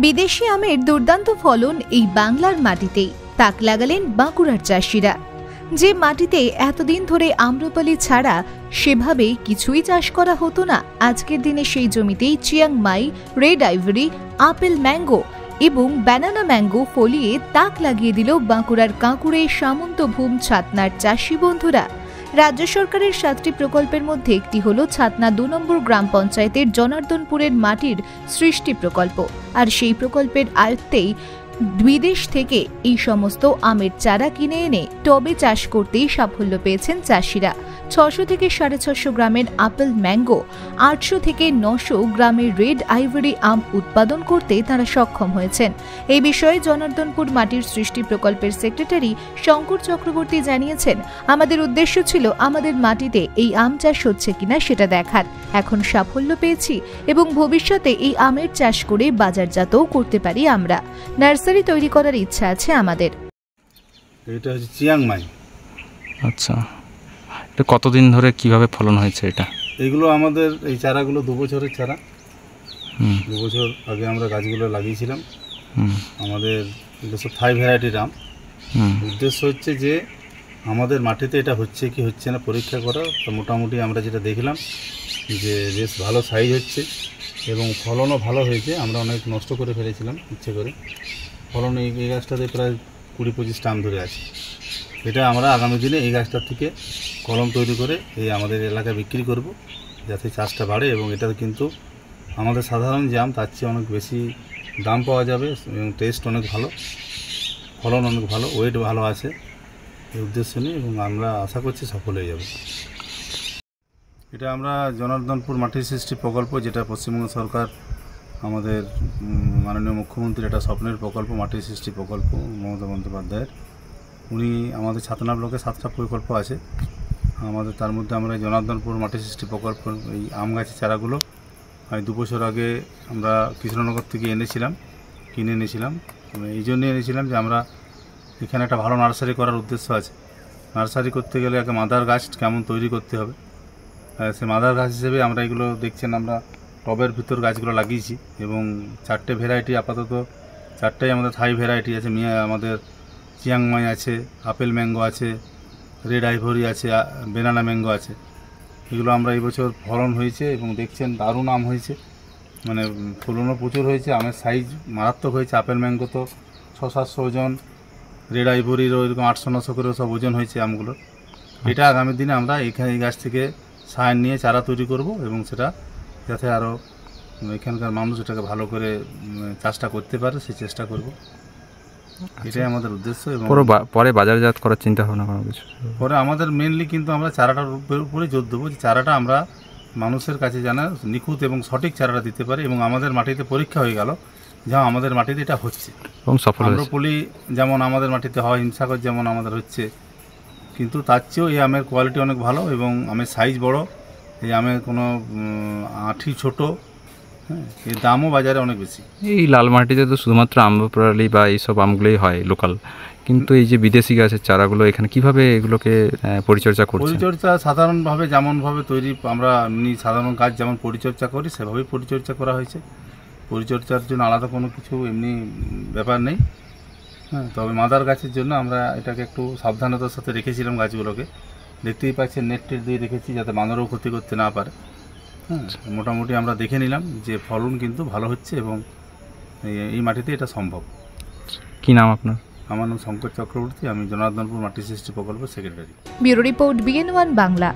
বিদেশি আমের দুর্দান্ত ফলন এই বাংলার মাটিতেই তাক লাগালেন বাঁকুড়ার চাষিরা। যে মাটিতে এতদিন ধরে আম্রপালি ছাড়া সেভাবে কিছুই চাষ করা হতো না, আজকের দিনে সেই জমিতেই Chiang Mai, red ivory, apple mango এবং ব্যানানা ম্যাঙ্গো ফলিয়ে তাক লাগিয়ে দিল বাঁকুড়ার কাঁকুড়ে সামন্তভূম ছাতনার চাষি বন্ধুরা। রাজ্য সরকারের 7টি প্রকল্পের মধ্যে একটি হল ছাতনা 2 নম্বর গ্রাম পঞ্চায়েতের জনার্দনপুরের মাটির সৃষ্টি প্রকল্প। আর সেই প্রকল্পের আয়ত্তেই বিদেশ থেকে এই সমস্ত আমের চারা কিনে এনে টবে চাষ করতেই সাফল্য পেয়েছেন চাষিরা। 600 থেকে 650 গ্রামের আপেল ম্যাঙ্গো, 800 থেকে 900 গ্রামের রেড আইভরি আম উৎপাদন করতে তারা সক্ষম হয়েছেন। এই বিষয়ে জনার্দনপুর মাটির সৃষ্টি প্রকল্পের সেক্রেটারি শঙ্কর চক্রবর্তী জানিয়েছেন, আমাদের উদ্দেশ্য ছিল আমাদের মাটিতে এই আম চাষ হচ্ছে কিনা সেটা দেখার। এখন সাফল্য পেয়েছি এবং ভবিষ্যতে এই আমের চাষ করে বাজারজাতও করতে পারি আমরা। নার্সারি তৈরি করার ইচ্ছা আছে আমাদের। এটা হচ্ছে চিয়াংমাই। আচ্ছা, এটা কতদিন ধরে কিভাবে ফলন হয়েছে এটা? এগুলো আমাদের এই চারাগুলো 2 বছরের চারা। 2 বছর আগে আমরা গাছগুলো লাগিয়েছিলাম। আমাদের এটা সব থাই ভ্যারাইটির আম। উদ্দেশ্য হচ্ছে যে আমাদের মাটিতে এটা হচ্ছে কি হচ্ছে না পরীক্ষা করা। তো মোটামুটি আমরা যেটা দেখলাম যে বেশ ভালো সাইজ হচ্ছে এবং ফলনও ভালো হয়েছে। আমরা অনেক নষ্ট করে ফেলেছিলাম ইচ্ছে করে। ফলন এই গাছটাতে প্রায় 20-25 আম ধরে আছে। এটা আমরা আগামী দিনে এই গাছটার থেকে কলম তৈরি করে এই আমাদের এলাকায় বিক্রি করব, যাতে চাষটা বাড়ে। এবং এটাতে কিন্তু আমাদের সাধারণ যে আম তার চেয়ে অনেক বেশি দাম পাওয়া যাবে এবং টেস্ট অনেক ভালো, ফলন অনেক ভালো, ওয়েট ভালো আছে। এই উদ্দেশ্য নিয়ে এবং আমরা আশা করছি সফল হয়ে যাবে। এটা আমরা জনার্দনপুর মাটির সৃষ্টি প্রকল্প, যেটা পশ্চিমবঙ্গ সরকার আমাদের মাননীয় মুখ্যমন্ত্রীর একটা স্বপ্নের প্রকল্প, মাটির সৃষ্টি প্রকল্প মমতা বন্দ্যোপাধ্যায়ের। উনি আমাদের ছাতনা ব্লকে 7টা প্রকল্প আছে আমাদের, তার মধ্যে আমরা জনার্দনপুর মাটির সৃষ্টি প্রকল্প এই আম গাছের চারাগুলো 2 বছর আগে আমরা কৃষ্ণনগর থেকে কিনে এনেছিলাম। এই জন্যে এনেছিলাম যে আমরা এখানে একটা ভালো নার্সারি করার উদ্দেশ্য আছে। নার্সারি করতে গেলে একটা মাদার গাছ কেমন তৈরি করতে হবে, সে মাদার গাছ হিসেবে আমরা এগুলো দেখছেন আমরা টবের ভিতর গাছগুলো লাগিয়েছি। এবং 4টে ভ্যারাইটি, আপাতত 4টাই আমাদের থাই ভ্যারাইটি আছে। আমাদের চিয়াংমাই আছে, আপেল ম্যাঙ্গো আছে, রেড আইভরি আছে, ব্যানানা ম্যাঙ্গো আছে। এগুলো আমরা এই বছর ফলন হয়েছে এবং দেখছেন দারুণ আম হয়েছে, মানে ফলনও প্রচুর হয়েছে, আমের সাইজ মারাত্মক হয়েছে। আপেল ম্যাঙ্গো তো 600-700 ওজন, রেড আইভরিরও এরকম 800-900 করে সব ওজন হয়েছে আমগুলোর। এটা আগামী দিনে আমরা এখানে এই গাছ থেকে সার নিয়ে চারা তৈরি করব এবং সেটা যাতে আরও এখানকার মানুষ এটাকে ভালো করে চাষটা করতে পারে সেই চেষ্টা করব। এটাই আমাদের উদ্দেশ্য। এবং পরে বাজারজাত করার চিন্তা ভাবনা করা কিছু পরে আমাদের মেনলি কিন্তু আমরা চারাটার উপরে জোর দেবো, যে চারাটা আমরা মানুষের কাছে যেন নিখুঁত এবং সঠিক চারাটা দিতে পারি। এবং আমাদের মাটিতে পরীক্ষা হয়ে গেল যে আমাদের মাটিতে এটা হচ্ছে এবং সফল। আম্রপলি যেমন আমাদের মাটিতে হয়, হিমসাগর যেমন আমাদের হচ্ছে, কিন্তু তার চেয়েও এই আমের কোয়ালিটি অনেক ভালো এবং আমের সাইজ বড়, এই আমের কোনো আঁঠি ছোট, এর দামও বাজারে অনেক বেশি। এই লাল মাটিতে তো শুধুমাত্র আম্রপালি বা এইসব আমগুলোই হয় লোকাল, কিন্তু এই যে বিদেশি গাছের চারাগুলো এখানে কিভাবে এগুলোকে পরিচর্যা করছে? পরিচর্যা সাধারণভাবে যেমনভাবে তৈরি আমরা এমনি সাধারণ গাছ যেমন পরিচর্যা করি সেভাবেই পরিচর্যা করা হয়েছে। পরিচর্যার জন্য আলাদা কোনো কিছু এমনি ব্যাপার নেই। তবে মাদার গাছের জন্য আমরা এটাকে একটু সাবধানতার সাথে রেখেছিলাম গাছগুলোকে। দেখতেই পাচ্ছেন নেট দিয়ে রেখেছি যাতে বাঁদরও ক্ষতি করতে না পারে। মোটামুটি আমরা দেখে নিলাম যে ফলন কিন্তু ভালো হচ্ছে এবং এই মাটিতে এটা সম্ভব। কি নাম আপনার? আমার নাম শঙ্কর চক্রবর্তী, আমি জনার্দনপুর মাটি সৃষ্টি প্রকল্প secretary. Bureau report BN1 Bangla.